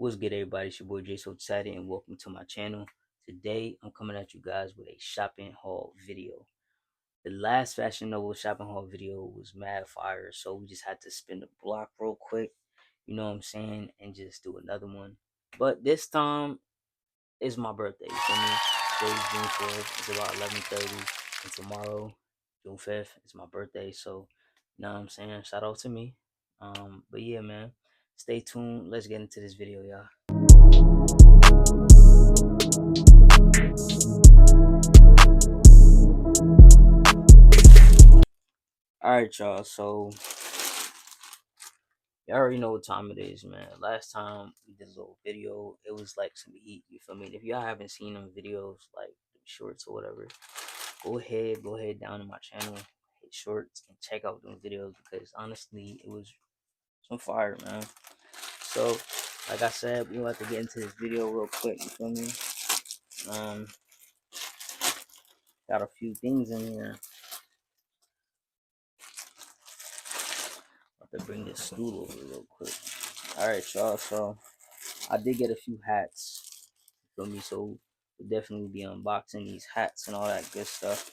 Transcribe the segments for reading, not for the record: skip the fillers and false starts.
What's good, everybody? It's your boy Jay So Excited, and welcome to my channel. Today, I'm coming at you guys with a shopping haul video. The last Fashion Nova shopping haul video was mad fire, so we just had to spin the block real quick, you know what I'm saying, and just do another one. But this time, it's my birthday, you feel me? Today's June 4th, it's about 11:30, and tomorrow, June 5th, it's my birthday, so, you know what I'm saying? Shout out to me. But yeah, man, stay tuned. Let's get into this video, y'all. Alright, y'all. So, you already know what time it is, man. Last time we did a little video, it was like some heat, you feel me? If y'all haven't seen them videos, like shorts or whatever, go ahead down to my channel, hit shorts, and check out them videos because honestly, it was some fire, man. So, like I said, we have to get into this video real quick, you feel me? Um, got a few things in here. Have to bring this stool over real quick. Alright, y'all, so I did get a few hats, you feel me? So we'll definitely be unboxing these hats and all that good stuff,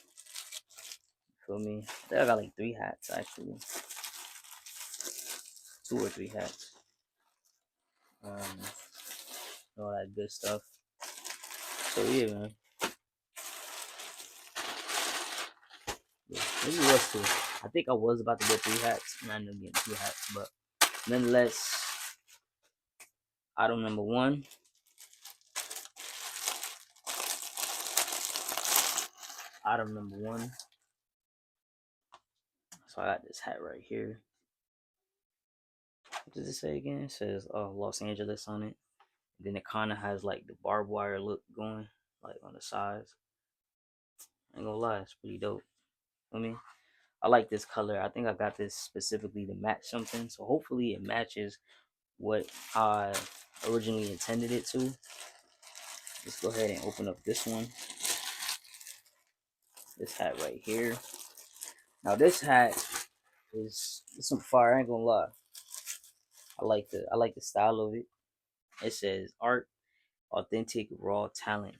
you feel me? I think I got like 3 hats actually, 2 or 3 hats, and all that good stuff. So yeah, man. Yeah, maybe it was 2. I think I was about to get 3 hats, and I ended up getting 2 hats, but nonetheless, item number 1. Item number 1. So I got this hat right here. What does it say again? It says Los Angeles on it. And then it kind of has like the barbed wire look going, like on the sides. I ain't gonna lie, it's pretty dope. I mean, I like this color. I think I got this specifically to match something. So hopefully it matches what I originally intended it to. Let's go ahead and open up this one. This hat right here. Now this hat is some fire. I ain't gonna lie. I like the style of it. It says art, authentic, raw talent.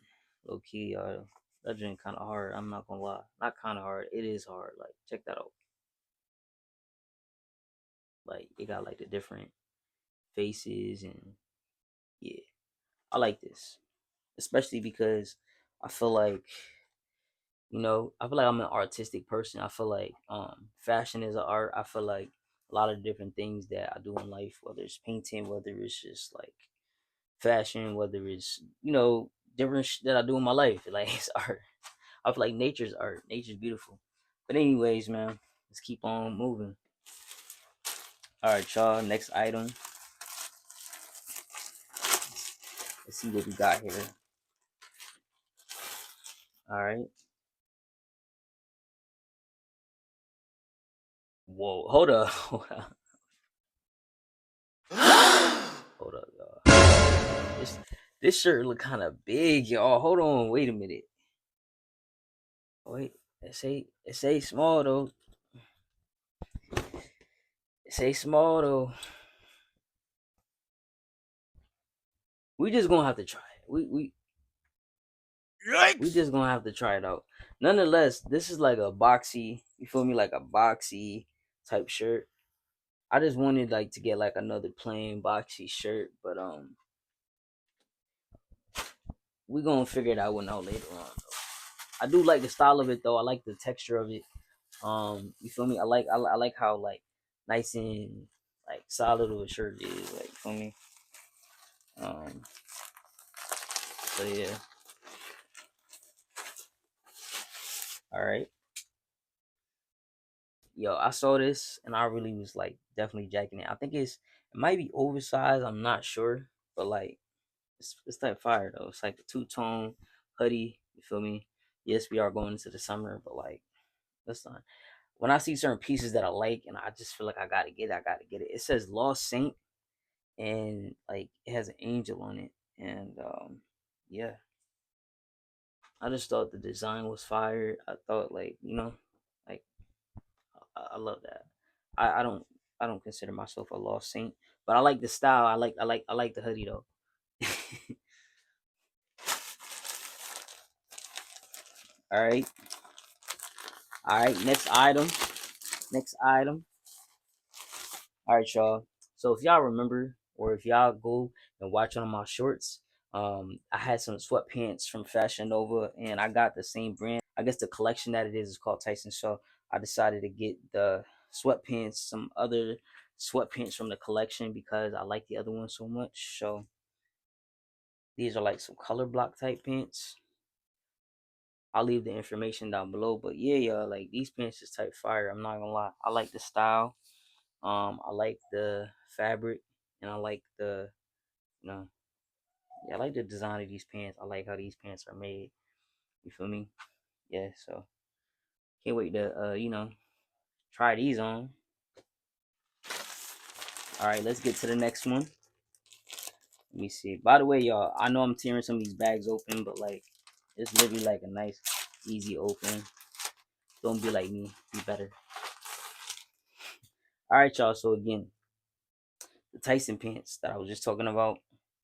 Low key, that drink kind of hard. I'm not gonna lie. Not kind of hard. It is hard. Like check that out. Like it got like the different faces and yeah, I like this, especially because I feel like I feel like I'm an artistic person. I feel like fashion is an art. I feel like a lot of different things that I do in life, whether it's painting, whether it's just like fashion, whether it's different that I do in my life, like it's art. I feel like nature's art. Nature's beautiful. But anyways, man, let's keep on moving. All right, y'all. Next item. Let's see what we got here. All right. Whoa. Hold up. Hold up. Hold up, y'all. This shirt look kind of big, y'all. Hold on. Wait a minute. Wait. It say small though. It say small though. We just gonna have to try it. We just gonna have to try it out. Nonetheless, this is like a boxy, you feel me, like a boxy type shirt. I just wanted like to get like another plain boxy shirt, but we gonna figure that one out later on. Though. I do like the style of it though. I like the texture of it. You feel me? I like how like nice and like solid of a shirt is. Like, you feel me? Um, so yeah. All right. Yo, I saw this and I really was like definitely jacking it. I think it might be oversized. I'm not sure, but like it's type fire though. It's like a 2-tone hoodie. You feel me? Yes, we are going into the summer, but like that's not. When I see certain pieces that I like and I just feel like I gotta get it, I gotta get it. It says Lost Saint and like it has an angel on it, and yeah, I just thought the design was fire. I thought like like I love that. I don't consider myself a lost saint, but I like the style. I like the hoodie though. All right, all right. Next item. Next item. All right, y'all. So if y'all remember, or if y'all go and watch one of my shorts, I had some sweatpants from Fashion Nova, and I got the same brand. I guess the collection that it is called Tyson. So I decided to get the sweatpants, some other sweatpants from the collection because I like the other one so much. So these are like some color block type pants. I'll leave the information down below. But yeah, y'all, like these pants is type fire. I'm not gonna lie. I like the style. I like the fabric, and I like the, you know, yeah, I like the design of these pants. I like how these pants are made. You feel me? Yeah. So can't wait to try these on. All right, let's get to the next one. Let me see. By the way, y'all, I know I'm tearing some of these bags open, but like it's literally like a nice, easy open. Don't be like me. Be better. All right, y'all. So again, the Tyson pants that I was just talking about.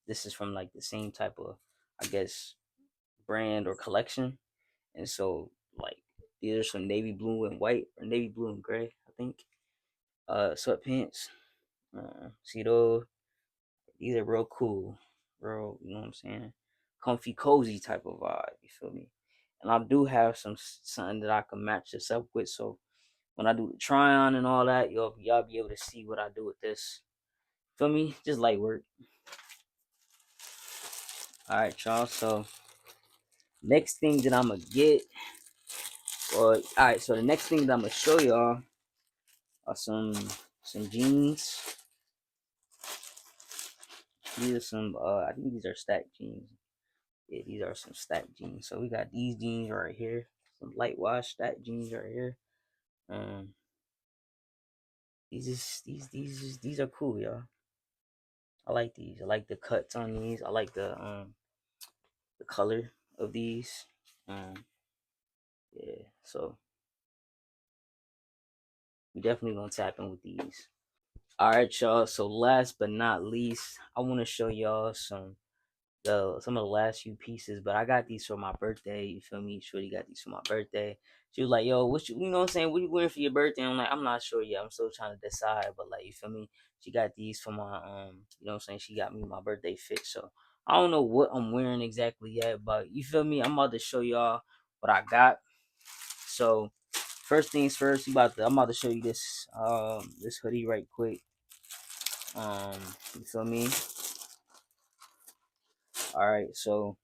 This is from like the same type of, I guess, brand or collection. And so like these are some navy blue and white, or navy blue and gray, I think. Sweatpants. See those? These are real cool. Real, you know what I'm saying? Comfy, cozy type of vibe. You feel me? And I do have something that I can match this up with. So when I do the try on and all that, y'all be able to see what I do with this. Feel me? Just light work. All right, y'all. So next thing that I'm gonna get, or all right. So the next thing that I'm gonna show y'all are some jeans. These are some. I think these are stacked jeans. Yeah, these are some stacked jeans. So we got these jeans right here. Some light wash stacked jeans right here. Um, these are cool, y'all. I like these. I like the cuts on these. I like the color of these. Yeah. So we definitely gonna tap in with these. All right, y'all. So last but not least, I want to show y'all some of the last few pieces, but I got these for my birthday. You feel me? Shorty got these for my birthday. She was like, "Yo, you know what I'm saying? What you wearing for your birthday?" I'm like, "I'm not sure yet. I'm still trying to decide." But like, you feel me? She got these for my you know what I'm saying? She got me my birthday fit. So I don't know what I'm wearing exactly yet, but you feel me? I'm about to show y'all what I got. So first things first, I'm about to show you this hoodie right quick. You feel me? All right, so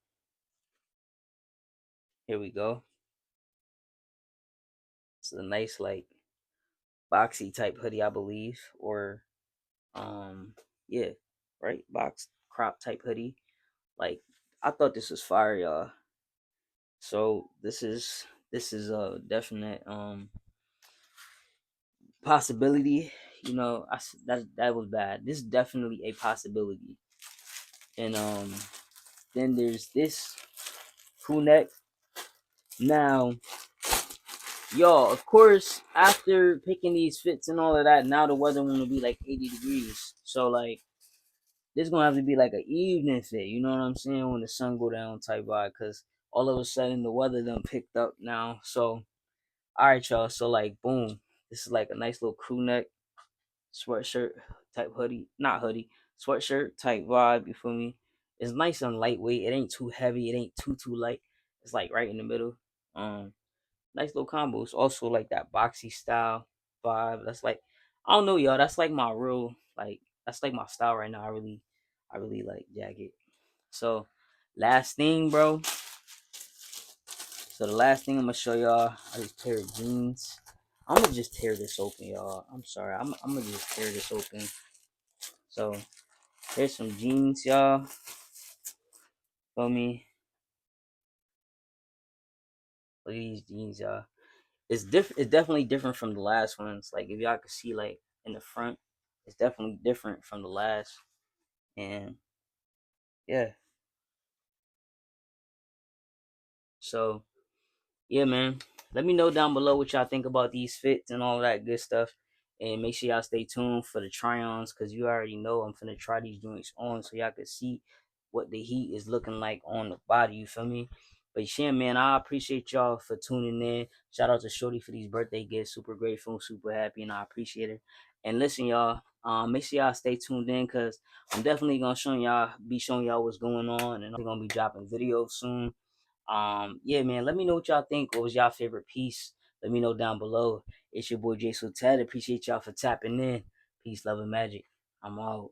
here we go. It's a nice like boxy type hoodie, I believe, or yeah, right, box crop type hoodie. Like I thought this was fire, y'all. So this is a definite possibility. You know, that was bad. This is definitely a possibility. And then there's this crew neck. Now, y'all, of course, after picking these fits and all of that, now the weather want to be like 80 degrees. So like this gonna have to be like an evening fit, you know what I'm saying? When the sun go down type vibe, cause all of a sudden the weather done picked up now. So all right, y'all. So like boom, this is like a nice little crew neck sweatshirt type hoodie, not hoodie, sweatshirt type vibe. You feel me? It's nice and lightweight. It ain't too heavy. It ain't too light. It's like right in the middle. Nice little combos. Also like that boxy style vibe. That's like I don't know, y'all. That's like my real like that's like my style right now. I really like jacket. So last thing, bro. So the last thing I'm gonna show y'all are these pair of jeans. I'm gonna just tear this open, y'all. I'm sorry. I'm gonna just tear this open. So here's some jeans, y'all. Feel me? Look at these jeans, y'all. It's different. It's definitely different from the last ones. Like if y'all could see, like in the front, it's definitely different from the last. And yeah, so yeah, man. Let me know down below what y'all think about these fits and all that good stuff. And make sure y'all stay tuned for the try-ons, because you already know I'm finna try these joints on so y'all can see what the heat is looking like on the body. You feel me? But yeah, man, I appreciate y'all for tuning in. Shout out to Shorty for these birthday gifts. Super grateful, super happy, and I appreciate her. And listen, y'all, make sure y'all stay tuned in because I'm definitely gonna be showing y'all what's going on, and I'm gonna be dropping videos soon. Yeah, man, let me know what y'all think. What was y'all favorite piece? Let me know down below. It's your boy Jay Ted. Appreciate y'all for tapping in. Peace, love, and magic. I'm out.